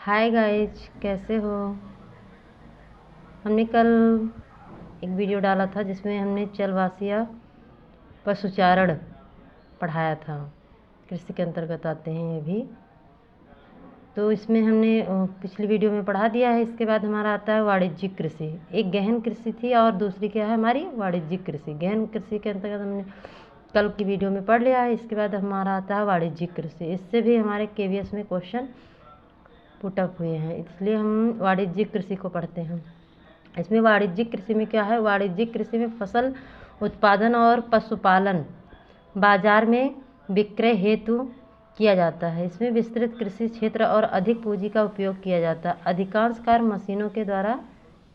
Hi guys, कैसे हो। हमने कल एक वीडियो डाला था जिसमें हमने चलवासिया पशुचारण पढ़ाया था। कृषि के अंतर्गत आते हैं ये भी। तो इसमें हमने पिछली वीडियो में पढ़ा दिया है। इसके बाद हमारा आता है वाणिज्यिक कृषि। एक गहन कृषि थी और दूसरी क्या है हमारी वाणिज्यिक कृषि। गहन कृषि के अंतर्गत हमने कल की वीडियो में पढ़ लिया है। इसके बाद हमारा आता है वाणिज्यिक कृषि। इससे भी हमारे KVS में क्वेश्चन पुटअप हुए हैं, इसलिए हम वाणिज्यिक कृषि को पढ़ते हैं। इसमें वाणिज्यिक कृषि में क्या है, वाणिज्यिक कृषि में फसल उत्पादन और पशुपालन बाजार में विक्रय हेतु किया जाता है। इसमें विस्तृत कृषि क्षेत्र और अधिक पूंजी का उपयोग किया जाता है। अधिकांश कार्य मशीनों के द्वारा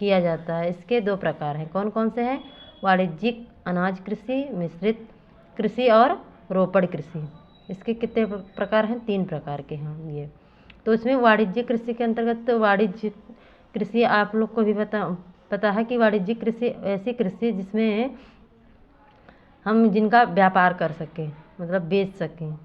किया जाता है। इसके दो प्रकार हैं, कौन कौन से हैं, वाणिज्यिक अनाज कृषि, मिश्रित कृषि और रोपड़ कृषि। इसके कितने प्रकार हैं, 3 प्रकार के हैं ये। तो इसमें वाणिज्यिक कृषि के अंतर्गत वाणिज्यिक कृषि आप लोग को भी पता है कि वाणिज्यिक कृषि ऐसी कृषि जिसमें हम जिनका व्यापार कर सकें, मतलब बेच सकें,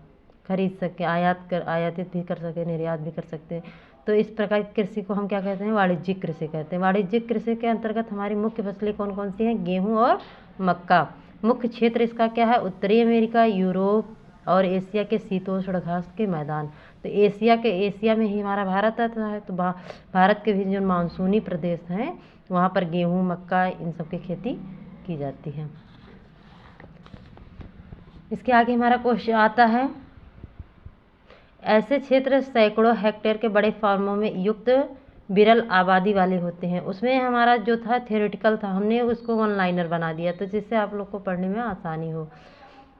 खरीद सकें, आयातित भी कर सकें, निर्यात भी कर सकते हैं। तो इस प्रकार की कृषि को हम क्या कहते हैं, वाणिज्यिक कृषि कहते हैं। वाणिज्यिक कृषि के अंतर्गत हमारी मुख्य फसलें कौन कौन सी हैं, गेहूँ और मक्का। मुख्य क्षेत्र इसका क्या है, उत्तरी अमेरिका, यूरोप और एशिया के शीतोष्ण घास के मैदान। तो एशिया में ही हमारा भारत आता है। तो भारत के भी जो मानसूनी प्रदेश हैं वहाँ पर गेहूँ, मक्का इन सब की खेती की जाती है। इसके आगे हमारा क्वेश्चन आता है, ऐसे क्षेत्र सैकड़ों हेक्टेयर के बड़े फार्मों में युक्त विरल आबादी वाले होते हैं। उसमें हमारा जो था थियोरेटिकल था, हमने उसको वन लाइनर बना दिया तो जिससे आप लोग को पढ़ने में आसानी हो।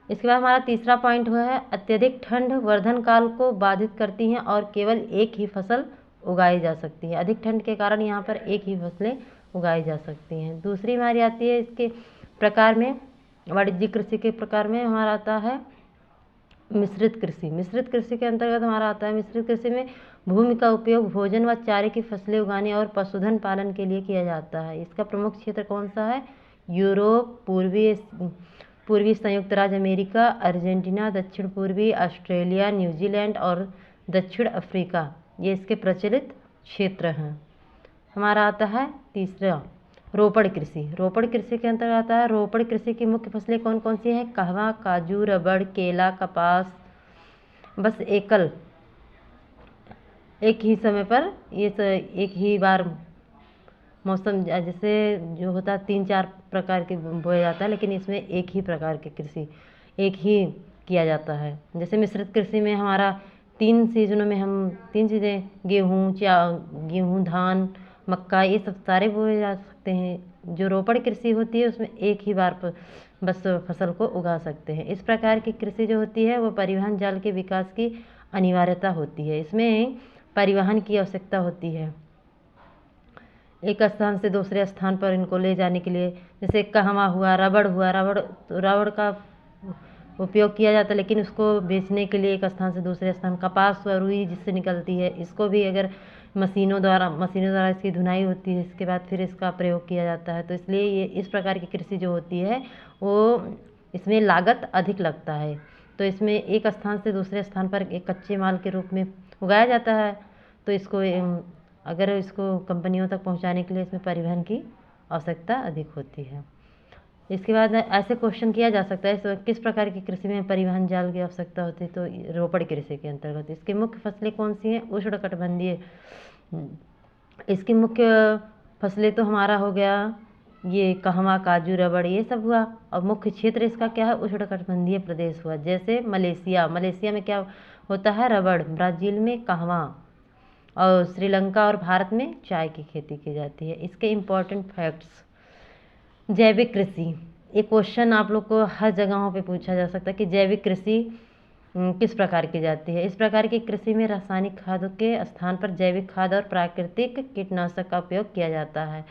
इसके बाद हमारा तीसरा पॉइंट हुआ है, अत्यधिक ठंड वर्धन काल को बाधित करती हैं और केवल एक ही फसल उगाई जा सकती है। अधिक ठंड के कारण यहाँ पर एक ही फसलें उगाई जा सकती हैं। दूसरी हमारी आती है इसके प्रकार में, वाणिज्यिक कृषि के प्रकार में हमारा आता है मिश्रित कृषि। मिश्रित कृषि के अंतर्गत हमारा आता है, मिश्रित कृषि में भूमि का उपयोग भोजन व चारे की फसलें उगाने और पशुधन पालन के लिए किया जाता है। इसका प्रमुख क्षेत्र कौन सा है, यूरोप, पूर्वी संयुक्त राज्य अमेरिका, अर्जेंटीना, दक्षिण पूर्वी ऑस्ट्रेलिया, न्यूजीलैंड और दक्षिण अफ्रीका, ये इसके प्रचलित क्षेत्र हैं। हमारा आता है तीसरा रोपड़ कृषि। रोपड़ कृषि के अंतर्गत आता है, रोपड़ कृषि की मुख्य फसलें कौन कौन सी हैं, कहवा, काजू, रबड़, केला, कपास। बस एक ही समय पर ये एक ही बार मौसम जैसे जो होता है 3-4 प्रकार के बोया जाता है, लेकिन इसमें एक ही प्रकार की कृषि एक ही किया जाता है। जैसे मिश्रित कृषि में हमारा 3 सीजनों में हम 3 चीज़ें गेहूँ, धान, मक्का, ये सब सारे बोए जा सकते हैं। जो रोपड़ कृषि होती है उसमें एक ही बार बस फसल को उगा सकते हैं। इस प्रकार की कृषि जो होती है वो परिवहन जाल के विकास की अनिवार्यता होती है। इसमें परिवहन की आवश्यकता होती है, एक स्थान से दूसरे स्थान पर इनको ले जाने के लिए। जैसे कहवा हुआ, रबड़ का उपयोग किया जाता है, लेकिन उसको बेचने के लिए एक स्थान से दूसरे स्थान। कपास व रुई जिससे निकलती है, इसको भी अगर मशीनों द्वारा इसकी धुनाई होती है, इसके बाद फिर इसका प्रयोग किया जाता है। तो इसलिए ये इस प्रकार की कृषि जो होती है वो इसमें लागत अधिक लगता है। तो इसमें एक स्थान से दूसरे स्थान पर एक कच्चे माल के रूप में उगाया जाता है। तो इसको अगर इसको कंपनियों तक पहुंचाने के लिए इसमें परिवहन की आवश्यकता अधिक होती है। इसके बाद ऐसे क्वेश्चन किया जा सकता है, किस प्रकार की कृषि में परिवहन जाल की आवश्यकता होती है, तो रोपड़ कृषि के अंतर्गत। इसकी मुख्य फसलें कौन सी हैं, उष्णकटिबंधीय। इसकी मुख्य फसलें तो हमारा हो गया ये कहवा, काजू, रबड़, ये सब हुआ। और मुख्य क्षेत्र इसका क्या है, उष्णकटिबंधीय प्रदेश हुआ। जैसे मलेशिया में क्या होता है, रबड़, ब्राज़ील में कहवा, और श्रीलंका और भारत में चाय की खेती की जाती है। इसके इम्पोर्टेंट फैक्ट्स, जैविक कृषि। एक क्वेश्चन आप लोग को हर जगहों पे पूछा जा सकता है कि जैविक कृषि किस प्रकार की जाती है। इस प्रकार की कृषि में रासायनिक खादों के स्थान पर जैविक खाद और प्राकृतिक कीटनाशक का उपयोग किया जाता है।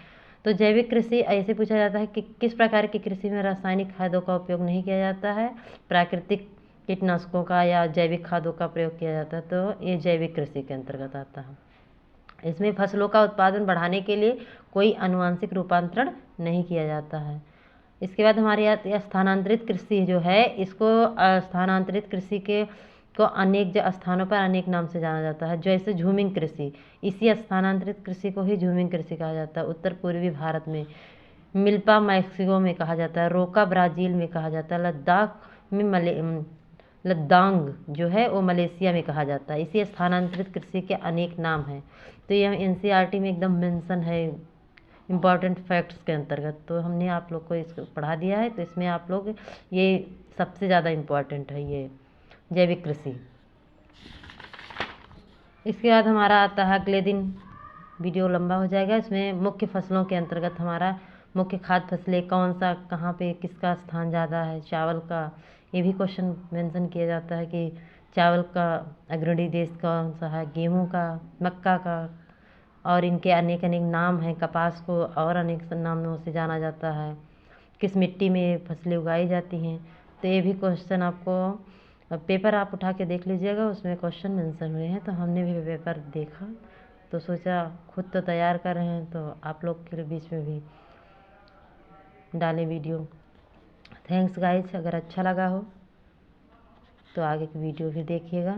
तो जैविक कृषि ऐसे पूछा जाता है कि किस प्रकार की कृषि में रासायनिक खादों का उपयोग नहीं किया जाता है, प्राकृतिक कीटनाशकों का या जैविक खादों का प्रयोग किया जाता है। तो ये जैविक कृषि के अंतर्गत आता है। इसमें फसलों का उत्पादन बढ़ाने के लिए कोई आनुवांशिक रूपांतरण नहीं किया जाता है। इसके बाद हमारे यहाँ स्थानांतरित कृषि जो है, इसको स्थानांतरित कृषि के को अनेक स्थानों पर अनेक नाम से जाना जाता है, जैसे झूमिंग कृषि। इसी स्थानांतरित कृषि को ही झूमिंग कृषि कहा जाता है। उत्तर पूर्वी भारत में मिल्पा मैक्सिको में कहा जाता है, रोका ब्राज़ील में कहा जाता है, लद्दाख में लद्दांग जो है वो मलेशिया में कहा जाता है। इसी स्थानांतरित कृषि के अनेक नाम हैं। तो यह एनसीईआरटी में एकदम मेंशन है इम्पॉर्टेंट फैक्ट्स के अंतर्गत, तो हमने आप लोग को इसको पढ़ा दिया है। तो इसमें आप लोग ये सबसे ज़्यादा इम्पॉर्टेंट है ये जैविक कृषि। इसके बाद हमारा आता है अगले दिन, वीडियो लंबा हो जाएगा। इसमें मुख्य फसलों के अंतर्गत हमारा मुख्य खाद्य फसलें कौन सा, कहाँ पे किसका स्थान ज़्यादा है, चावल का ये भी क्वेश्चन मेंशन किया जाता है कि चावल का अग्रणी देश कौन सा है, गेहूँ का, मक्का का, और इनके अनेक अनेक नाम हैं। कपास को और अनेक नामों से जाना जाता है। किस मिट्टी में फसलें उगाई जाती हैं। तो ये भी क्वेश्चन आपको पेपर आप उठा के देख लीजिएगा, उसमें क्वेश्चन मेंशन हुए हैं। तो हमने भी पेपर देखा तो सोचा खुद तो तैयार कर रहे हैं तो आप लोग के बीच में भी डालें वीडियो। थैंक्स गाइस, अगर अच्छा लगा हो तो आगे की वीडियो भी देखिएगा।